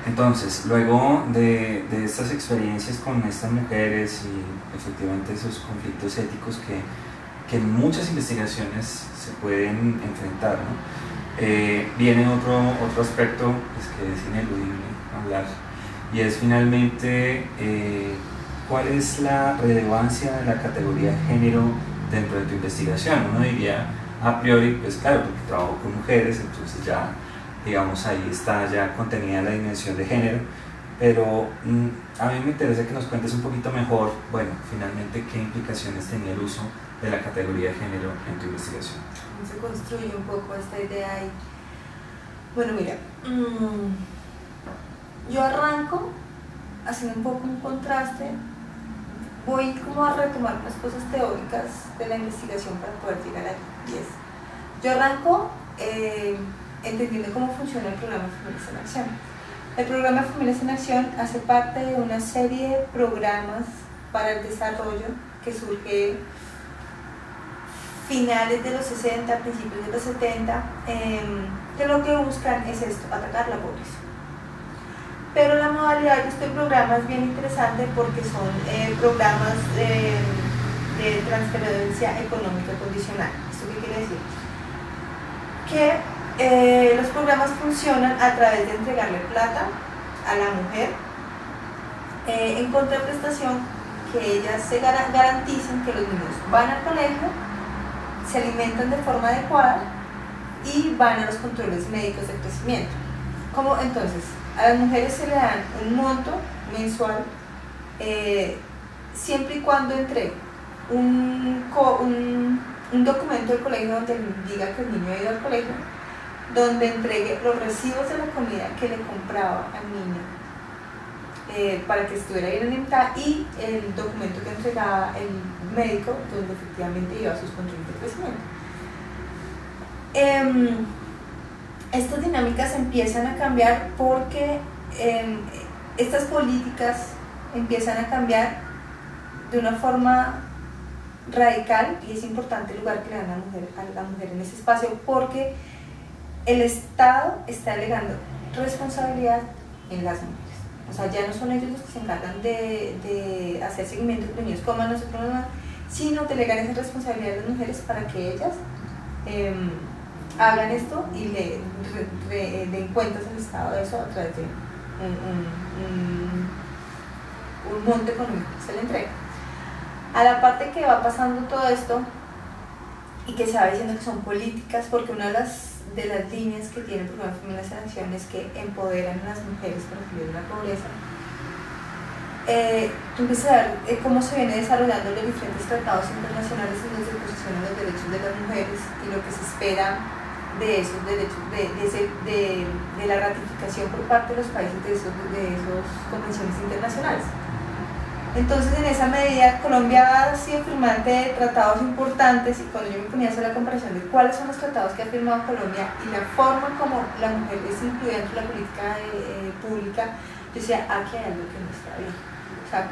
Entonces, luego de estas experiencias con estas mujeres y efectivamente esos conflictos éticos que en muchas investigaciones se pueden enfrentar, ¿no? Viene otro aspecto pues, que es ineludible hablar, y es finalmente cuál es la relevancia de la categoría género dentro de tu investigación. Uno diría a priori, pues claro, porque trabajo con mujeres, entonces ya digamos ahí está ya contenida la dimensión de género, pero a mí me interesa que nos cuentes un poquito mejor, bueno, finalmente qué implicaciones tenía el uso de la categoría de género en tu investigación. Se construye un poco esta idea ahí. Bueno, mira, yo arranco haciendo un poco un contraste, voy como a retomar unas cosas teóricas de la investigación para poder llegar a 10. Yo arranco entendiendo cómo funciona el programa Familias en Acción. El programa Familias en Acción hace parte de una serie de programas para el desarrollo que surge finales de los 60, principios de los 70, que lo que buscan es esto, atacar la pobreza. Pero la modalidad de este programa es bien interesante porque son programas de transferencia económica condicional. ¿Esto qué quiere decir? Que los programas funcionan a través de entregarle plata a la mujer en contraprestación que ellas se garanticen que los niños van al colegio, se alimentan de forma adecuada y van a los controles médicos de crecimiento. ¿Cómo? Entonces, a las mujeres se le dan un monto mensual siempre y cuando entregue un documento del colegio donde diga que el niño ha ido al colegio, donde entregue los recibos de la comida que le compraba al niño para que estuviera bien alimentada y el documento que entregaba el médico donde efectivamente iba a sus controles de crecimiento. Estas dinámicas empiezan a cambiar porque estas políticas empiezan a cambiar de una forma radical, y es importante el lugar que le dan a la mujer en ese espacio, porque el Estado está delegando responsabilidad en las mujeres. O sea, ya no son ellos los que se encargan de hacer seguimiento de que los niños coman, no se coman, sino delegar esa responsabilidad a las mujeres para que ellas hagan esto y le den cuentas al Estado de eso a través de un monto económico que se le entrega. A la parte que va pasando todo esto y que se va diciendo que son políticas, porque una de las líneas que tiene el programa Familias en Acción es que empoderan a las mujeres para salir de la pobreza. Tú empiezas a ver cómo se viene desarrollando los diferentes tratados internacionales en donde se posicionan los derechos de las mujeres y lo que se espera de esos derechos, de la ratificación por parte de los países de esas convenciones internacionales. Entonces, en esa medida, Colombia ha sido firmante de tratados importantes, y cuando yo me ponía a hacer la comparación de cuáles son los tratados que ha firmado Colombia y la forma como la mujer es incluida dentro de la política pública, yo decía, aquí hay algo que no está bien. O sea,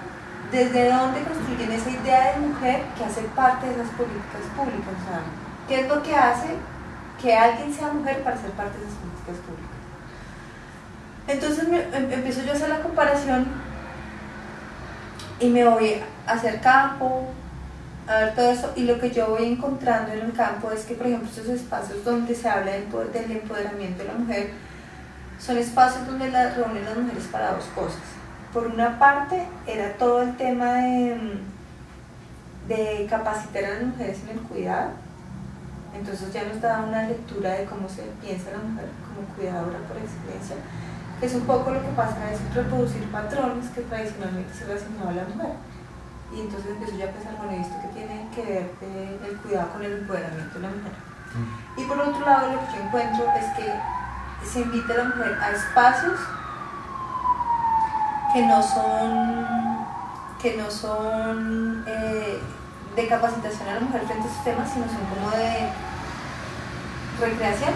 ¿desde dónde construyen esa idea de mujer que hace parte de esas políticas públicas? O sea, ¿qué es lo que hace que alguien sea mujer para ser parte de esas políticas públicas? Entonces empiezo yo a hacer la comparación y me voy a hacer campo, a ver todo eso, y lo que yo voy encontrando en el campo es que, por ejemplo, estos espacios donde se habla del empoderamiento de la mujer son espacios donde reúnen las mujeres para dos cosas. Por una parte, era todo el tema de capacitar a las mujeres en el cuidado. Entonces ya nos da una lectura de cómo se piensa la mujer como cuidadora por excelencia, que es un poco lo que pasa, es reproducir patrones que tradicionalmente se relacionaban a la mujer. Y entonces empiezo yo a pensar, bueno, esto que tiene que ver el cuidado con el empoderamiento de la mujer. Y por otro lado, lo que yo encuentro es que se invita a la mujer a espacios que no son de capacitación a la mujer frente a esos temas, sino son como de recreación.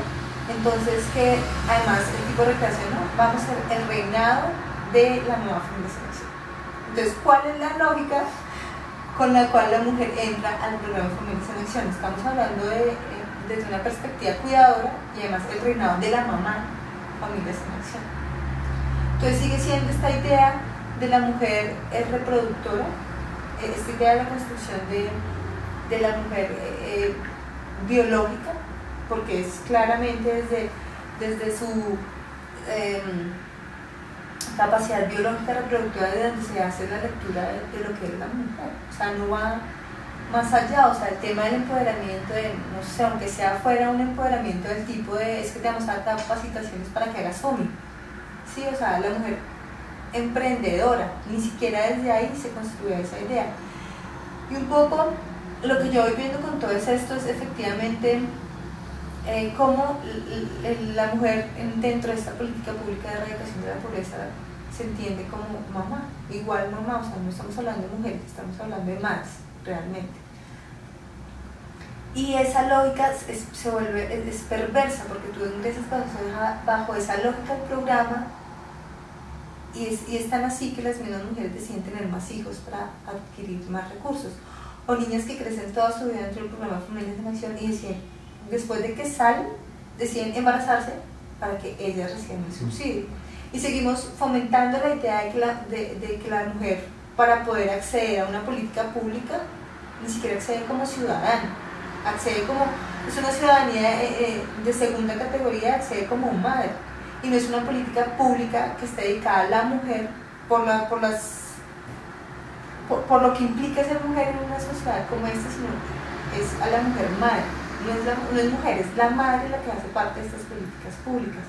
Entonces, que además el tipo de recreación, ¿no? Vamos a ser el reinado de la nueva Familias en Acción. Entonces, ¿cuál es la lógica con la cual la mujer entra al programa Familias en Acción. Estamos hablando desde una perspectiva cuidadora y además el reinado de la mamá, Familias en Acción. Entonces sigue siendo esta idea de la mujer reproductora, esta idea de la construcción de la mujer biológica, porque es claramente desde su capacidad biológica reproductora de donde se hace la lectura de lo que es la mujer. O sea, no va más allá, o sea, el tema del empoderamiento, no sé, aunque sea fuera un empoderamiento del tipo es que te vamos a dar capacitaciones para que hagas FOMI, ¿sí? O sea, la mujer emprendedora, ni siquiera desde ahí se construye esa idea. Y un poco lo que yo voy viendo con todo esto es efectivamente cómo la mujer dentro de esta política pública de erradicación de la pobreza se entiende como mamá, igual mamá, o sea, no estamos hablando de mujeres, estamos hablando de madres, realmente. Y esa lógica es perversa, porque tú ingresas bajo esa lógica del programa y es tan así que las mismas mujeres deciden tener más hijos para adquirir más recursos. O niñas que crecen toda su vida dentro del programa Familias en Acción y deciden, después de que salen, deciden embarazarse para que ellas reciban el subsidio. Y seguimos fomentando la idea de que la mujer, para poder acceder a una política pública, ni siquiera accede como ciudadana, accede como, es una ciudadanía de segunda categoría, accede como madre. Y no es una política pública que esté dedicada a la mujer por lo que implica ser mujer en una sociedad como esta, sino es a la mujer madre. No es mujer, es la madre la que hace parte de estas políticas públicas.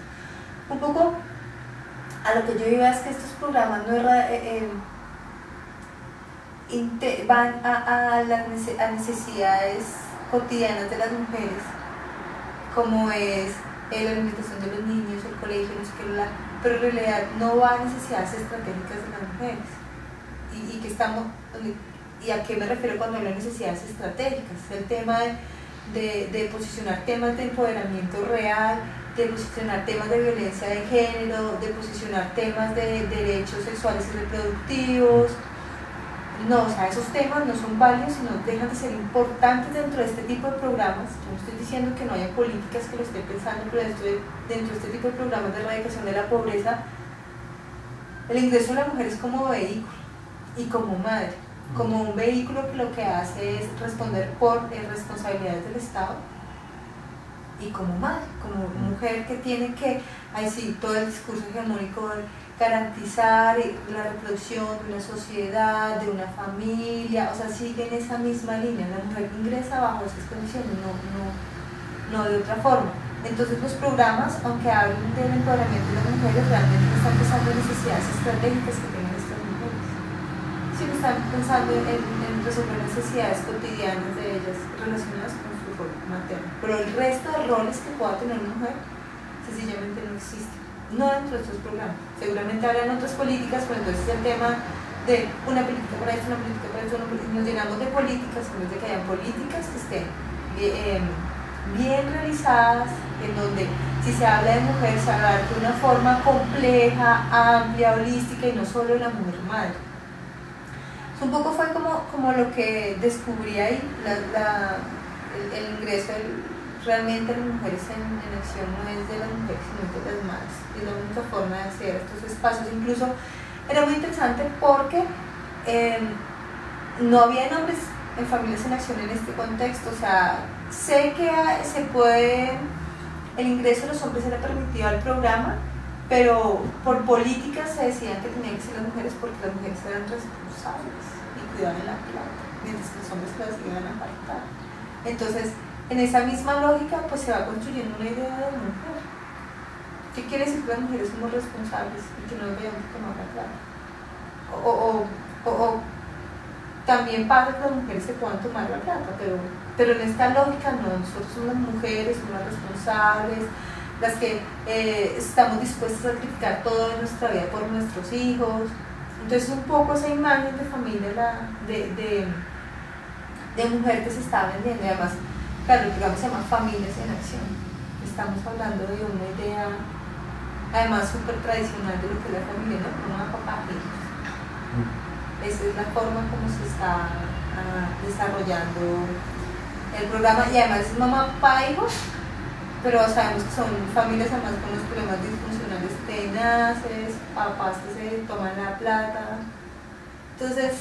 Un poco a lo que yo iba es que estos programas no van a las necesidades cotidianas de las mujeres, como es la alimentación de los niños, el colegio, no sé qué, pero en realidad no va a necesidades estratégicas de las mujeres. ¿Y a qué me refiero cuando hablo de necesidades estratégicas? El tema de posicionar temas de empoderamiento real, de posicionar temas de violencia de género, de posicionar temas de derechos sexuales y reproductivos. No, o sea, esos temas no son válidos, sino dejan de ser importantes dentro de este tipo de programas. Yo no estoy diciendo que no haya políticas que lo estén pensando, pero dentro de este tipo de programas de erradicación de la pobreza, el ingreso de la mujer es como vehículo y como madre, como un vehículo que lo que hace es responder por responsabilidades del Estado, y como madre, como mujer que tiene que, ahí sí, todo el discurso hegemónico de garantizar la reproducción de una sociedad, de una familia, o sea, sigue en esa misma línea. La mujer ingresa bajo esas condiciones, no de otra forma. Entonces los programas, aunque hablen del empoderamiento de las mujeres, realmente están pensando en necesidades estratégicas que tienen estas mujeres. Sí, están pensando en resolver necesidades cotidianas de ellas relacionadas con su rol materno. Pero el resto de roles que pueda tener una mujer sencillamente no existe. No dentro de estos programas. Seguramente habrán otras políticas, pero entonces el tema de una política para esto, una política para esto, nos llenamos de políticas en vez de que hayan políticas que estén bien realizadas, en donde si se habla de mujer se habla de una forma compleja, amplia, holística y no solo de la mujer madre. Un poco fue como lo que descubrí ahí, el ingreso realmente de las mujeres en acción no es de las mujeres sino de las madres, es la única forma de acceder a estos espacios. Incluso era muy interesante porque no había hombres en Familias en Acción en este contexto. O sea, sé que el ingreso de los hombres era permitido al programa, pero por políticas se decían que tenían que ser las mujeres porque las mujeres eran responsables y cuidaban la plata, mientras que los hombres las iban a apartar. Entonces, en esa misma lógica, pues se va construyendo una idea de mujer. ¿Qué quiere decir que las mujeres somos responsables y que no debemos tomar la plata? O también pasa que las mujeres se puedan tomar la plata, pero en esta lógica no, nosotros somos las mujeres, somos las responsables, las que estamos dispuestas a sacrificar toda nuestra vida por nuestros hijos. Entonces un poco esa imagen de familia de mujer que se está vendiendo. Y además, claro, el programa se llama Familias en Acción. Estamos hablando de una idea además súper tradicional de lo que es la familia, ¿no? Mamá, papá, hijos. Esa es la forma como se está desarrollando el programa, y además es mamá, papá, hijos, pero sabemos que son familias además con los problemas disfuncionales tenaces, papás que se toman la plata. Entonces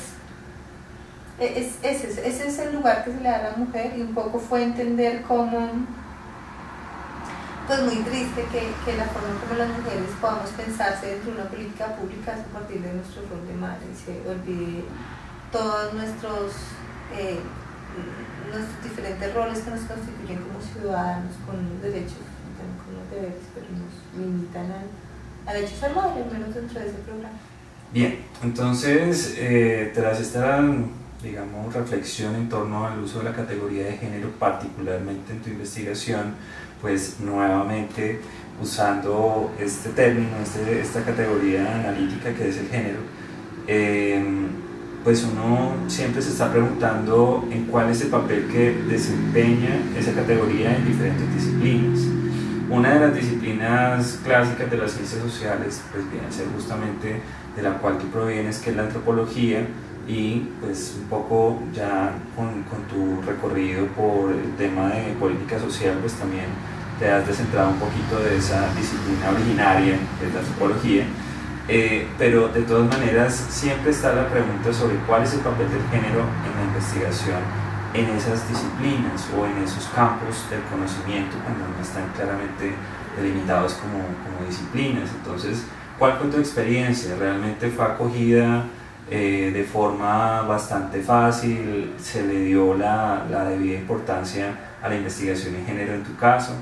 ese es el lugar que se le da a la mujer, y un poco fue entender cómo, pues muy triste que la forma como las mujeres podamos pensarse dentro de una política pública es a partir de nuestro rol de madre, y se olvide todos nuestros diferentes roles que nos constituyen como ciudadanos, con unos derechos y también con unos deberes, pero nos limitan al hecho de ser madre, al menos dentro de ese programa. Bien, entonces tras esta, digamos, reflexión en torno al uso de la categoría de género, particularmente en tu investigación, pues nuevamente usando este término, esta categoría analítica que es el género, pues uno siempre se está preguntando en cuál es el papel que desempeña esa categoría en diferentes disciplinas. Una de las disciplinas clásicas de las ciencias sociales, pues viene a ser justamente de la cual tú provienes, que es la antropología, y pues un poco ya con tu recorrido por el tema de política social, pues también te has descentrado un poquito de esa disciplina originaria, que es la antropología. Pero de todas maneras siempre está la pregunta sobre cuál es el papel del género en la investigación en esas disciplinas o en esos campos del conocimiento cuando no están claramente delimitados como disciplinas. Entonces, ¿cuál fue tu experiencia? ¿Realmente fue acogida de forma bastante fácil? ¿Se le dio la debida importancia a la investigación en género en tu caso?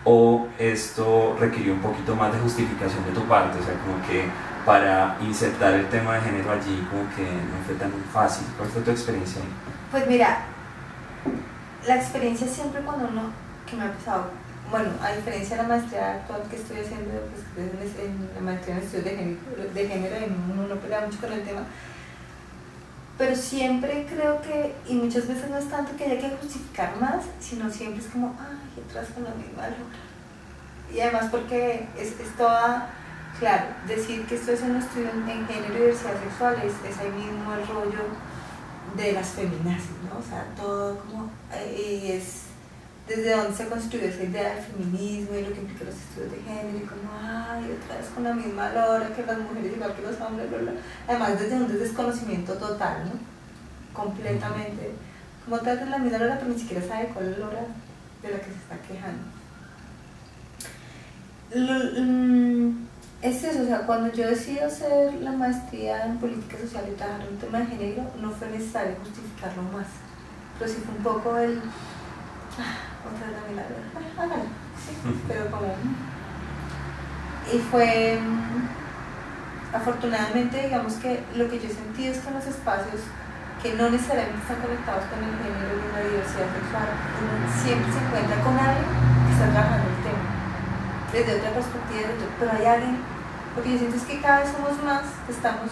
¿O esto requirió un poquito más de justificación de tu parte? O sea, como que para insertar el tema de género allí como que no fue tan fácil. ¿Cuál fue tu experiencia ahí? Pues mira, la experiencia siempre cuando uno, que me ha pasado, bueno, a diferencia de la maestría actual que estoy haciendo, pues en la maestría en estudios de género uno no pelea mucho con el tema, pero siempre creo que, y muchas veces no es tanto que haya que justificar más, sino siempre es como, ay, atrás con la misma lora. Y además porque es toda, claro, decir que esto es un estudio en género y diversidad sexual es ahí mismo el rollo de las feminazis, ¿no? O sea, todo como, y es desde donde se construyó esa idea del feminismo y lo que implica los estudios de género, y como, ay, otra vez con la misma lora que las mujeres igual que los hombres, bla, bla. Además desde un desconocimiento total, ¿no? Completamente, como otra vez la misma lora, pero ni siquiera sabe cuál es la lora de la que se está quejando. Es eso, o sea, cuando yo decidí hacer la maestría en política social y trabajar en el tema de género, no fue necesario justificarlo más, pero sí fue un poco el otra vez la milagro, hágalo, sí, pero como, y fue, afortunadamente, digamos que lo que yo he sentido es que en los espacios que no necesariamente están conectados con el género y la diversidad sexual, uno siempre se encuentra con alguien que está trabajando el tema desde otra perspectiva, pero hay alguien, porque yo siento es que cada vez somos más que estamos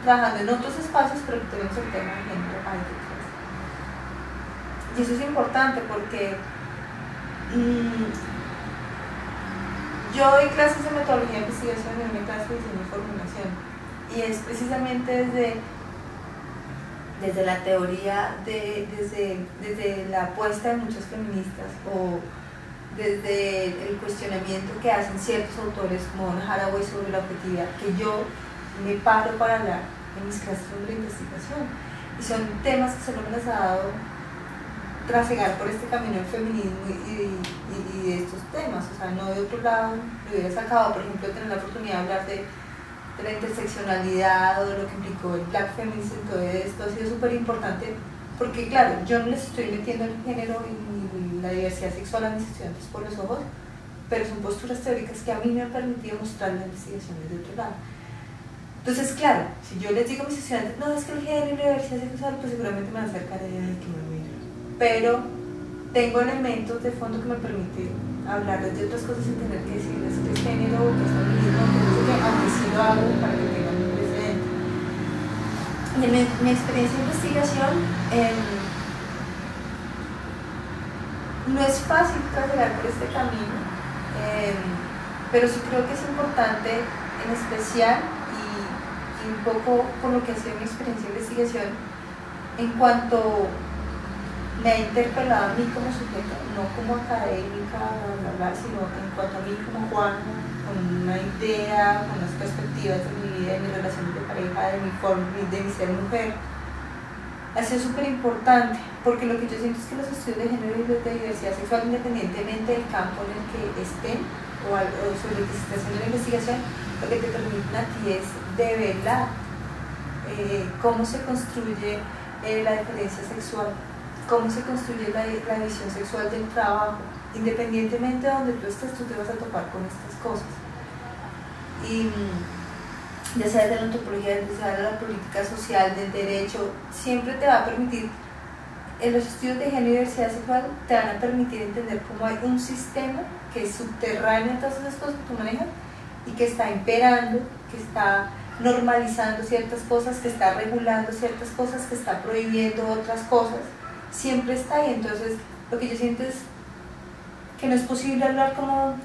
trabajando en otros espacios, pero que tenemos el tema de género ahí detrás. Y eso es importante porque yo doy clases de metodología de investigación y una clase de diseño y formulación, y es precisamente desde la teoría, desde la apuesta de muchas feministas o desde el cuestionamiento que hacen ciertos autores como Donna Haraway sobre la objetividad, que yo me paro para hablar en mis clases sobre investigación, y son temas que solo me las ha dado trasegar por este camino del feminismo y de estos temas, o sea, no de otro lado lo hubiera sacado. Por ejemplo, tener la oportunidad de hablar de la interseccionalidad o de lo que implicó el black feminism en todo esto ha sido súper importante, porque claro, yo no les estoy metiendo el género y la diversidad sexual a mis estudiantes por los ojos, pero son posturas teóricas que a mí me han permitido mostrar la investigación desde otro lado. Entonces, claro, si yo les digo a mis estudiantes, no, es que el género y la diversidad sexual, pues seguramente me van a hacer cara de que me miro, pero tengo elementos de fondo que me permiten hablar de otras cosas sin tener que decirles que es género, que es feminismo, que aunque sí lo hago para que tengan un precedente. Y en mi experiencia de investigación, no es fácil trabajar por este camino, pero sí creo que es importante, en especial, y un poco por lo que ha sido mi experiencia de investigación, en cuanto me ha interpelado a mí como sujeto, no como académica, bla, bla, bla, sino en cuanto a mí como Juana, con una idea, con unas perspectivas de mi vida, de mis relaciones de pareja, de mi forma, de mi ser mujer, ha sido súper importante, porque lo que yo siento es que los estudios de género y de diversidad sexual, independientemente del campo en el que estén o sobre el que se esté haciendo la investigación, lo que te permiten a ti es develar cómo se construye la diferencia sexual, cómo se construye la visión sexual del trabajo. Independientemente de donde tú estés, tú te vas a topar con estas cosas. Y ya sea de la antropología, ya sea de la política social, del derecho, siempre te va a permitir, en los estudios de género y diversidad sexual, te van a permitir entender cómo hay un sistema que es subterráneo en todas esas cosas que tú manejas y que está imperando, que está normalizando ciertas cosas, que está regulando ciertas cosas, que está prohibiendo otras cosas. Siempre está ahí. Entonces lo que yo siento es que no es posible hablar como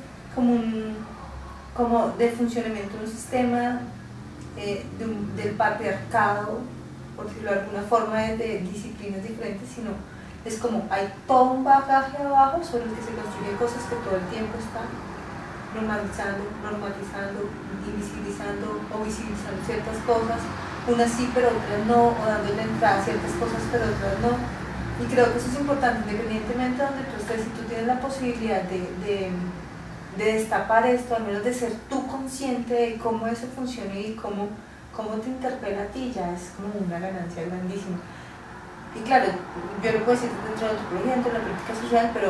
del funcionamiento de un sistema del patriarcado, por decirlo de alguna forma, desde disciplinas diferentes, sino es como hay todo un bagaje abajo sobre el que se construyen cosas que todo el tiempo están normalizando, invisibilizando o visibilizando ciertas cosas, unas sí pero otras no, o dándole entrada a ciertas cosas pero otras no. Y creo que eso es importante, independientemente de donde tú estés, si tú tienes la posibilidad de destapar esto, al menos de ser tú consciente de cómo eso funciona y cómo te interpela a ti, ya es como una ganancia grandísima. Y claro, yo lo puedo decir dentro de la antropología, dentro de la política social, pero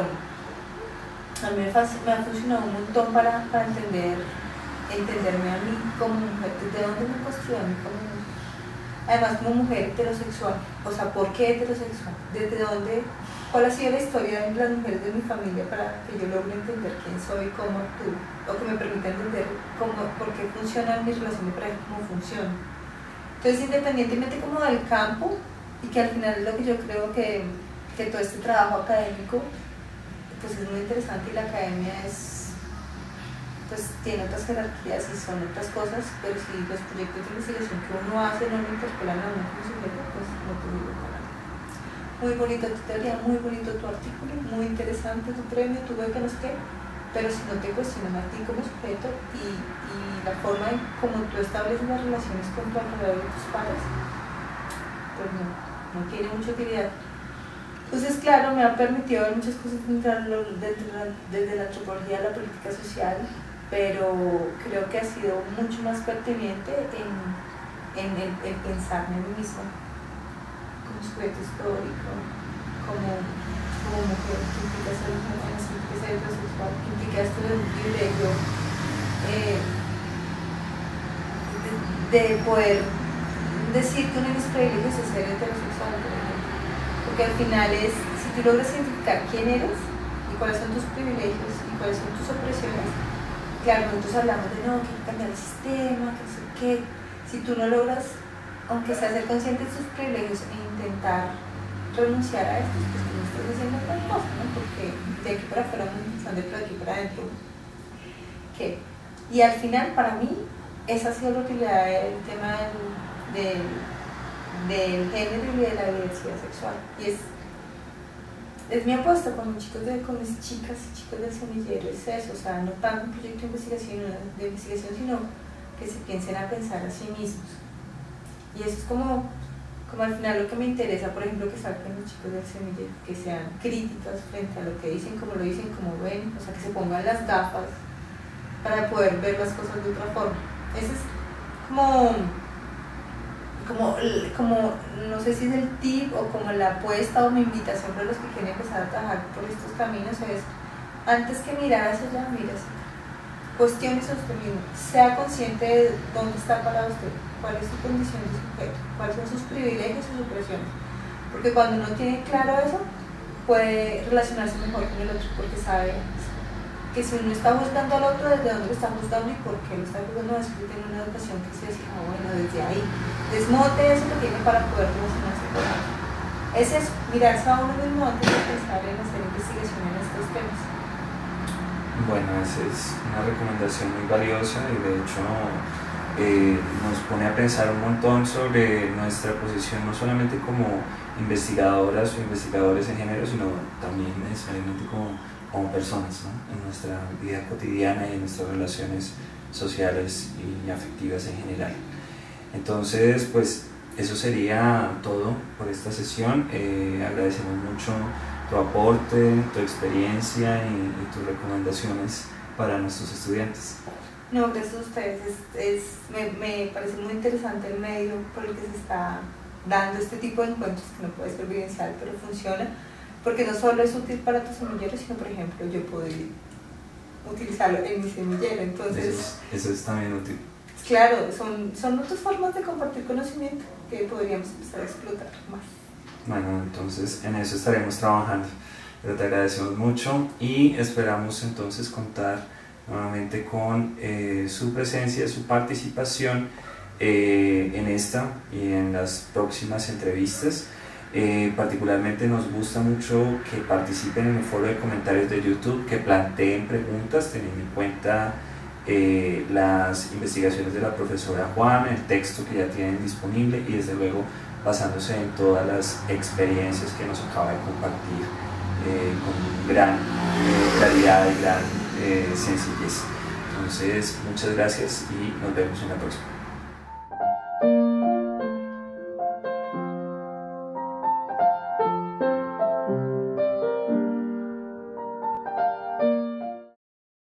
a mí me ha funcionado un montón para entenderme a mí como mujer, desde dónde me construyo a mí como mujer. Además, como mujer heterosexual, o sea, ¿por qué heterosexual? ¿Desde dónde? ¿Cuál ha sido la historia de las mujeres de mi familia para que yo logre entender quién soy, cómo actúo, o que me permita entender por qué funciona mi relación de pareja, cómo funciona? Entonces, independientemente como del campo, y que al final es lo que yo creo que todo este trabajo académico pues es muy interesante, y la academia pues tiene otras jerarquías y son otras cosas, pero si los proyectos de investigación que uno hace no me interpelan a uno como sujeto, pues no te digo nada. Muy bonita tu teoría, muy bonito tu artículo, muy interesante tu premio, tu beca, no sé qué, pero si no te cuestionan a ti como sujeto y la forma en cómo tú estableces las relaciones con tu alrededor de tus pares, pues no tiene mucha utilidad. Entonces, claro, me ha permitido ver muchas cosas desde la antropología a la política social, pero creo que ha sido mucho más pertinente en pensarme a mí misma como sujeto histórico, como mujer, que implica ser mujer, que implica ser heterosexual, que implica esto de un privilegio, de poder decir que uno de mis privilegios es ser heterosexual, porque al final es, si tú logras identificar quién eres y cuáles son tus privilegios y cuáles son tus opresiones, claro, nosotros hablamos de no, que hay que cambiar el sistema, que no sé qué, si tú no logras, aunque sea ser consciente de tus privilegios e intentar renunciar a estos, pues tú no estás haciendo otra cosa, ¿no? Porque de aquí para afuera muy interesante, pero de aquí para adentro, ¿qué? Y al final, para mí, esa ha sido la utilidad del tema del género y de la diversidad sexual, y es mi apuesta con mis chicas y chicos del semillero, es eso, o sea, no tanto un proyecto de investigación, sino que se piensen a pensar a sí mismos, y eso es como al final lo que me interesa, por ejemplo, que salgan los chicos del semillero, que sean críticos frente a lo que dicen, como lo dicen, como ven, o sea, que se pongan las gafas para poder ver las cosas de otra forma. Ese es como no sé si es el tip o como la apuesta o mi invitación para los que quieren empezar a trabajar por estos caminos, es antes que mirar hacia allá, mira hacia acá. Cuestiónese usted mismo, sea consciente de dónde está parado usted, cuál es su condición de sujeto, cuáles son sus privilegios y sus opresiones, porque cuando uno tiene claro eso puede relacionarse mejor con el otro, porque sabe que si uno está juzgando al otro, desde dónde lo está juzgando y por qué lo está juzgando, es que tiene una educación que se dice, bueno, desde ahí desmote eso que tiene para poder relacionarse con él. Es eso, mirarse a uno mismo antes de pensar en hacer investigación en estos temas. Bueno, esa es una recomendación muy valiosa y de hecho nos pone a pensar un montón sobre nuestra posición, no solamente como investigadoras o investigadores en género, sino también necesariamente como personas, ¿no? En nuestra vida cotidiana y en nuestras relaciones sociales y afectivas en general. Entonces, pues eso sería todo por esta sesión. Agradecemos mucho tu aporte, tu experiencia y tus recomendaciones para nuestros estudiantes. No, gracias a ustedes. Me parece muy interesante el medio por el que se está dando este tipo de encuentros, que no puede ser vivencial, pero funciona, porque no solo es útil para tu semillero, sino, por ejemplo, yo podría utilizarlo en mi semillero. Entonces, eso es también útil. Claro, son otras formas de compartir conocimiento que podríamos empezar a explotar más. Bueno, entonces en eso estaremos trabajando. Pero te agradecemos mucho y esperamos entonces contar nuevamente con su presencia, su participación en esta y en las próximas entrevistas. Particularmente nos gusta mucho que participen en el foro de comentarios de YouTube, que planteen preguntas teniendo en cuenta las investigaciones de la profesora Juan, el texto que ya tienen disponible y desde luego basándose en todas las experiencias que nos acaba de compartir con gran claridad y gran sencillez. Entonces, muchas gracias y nos vemos en la próxima.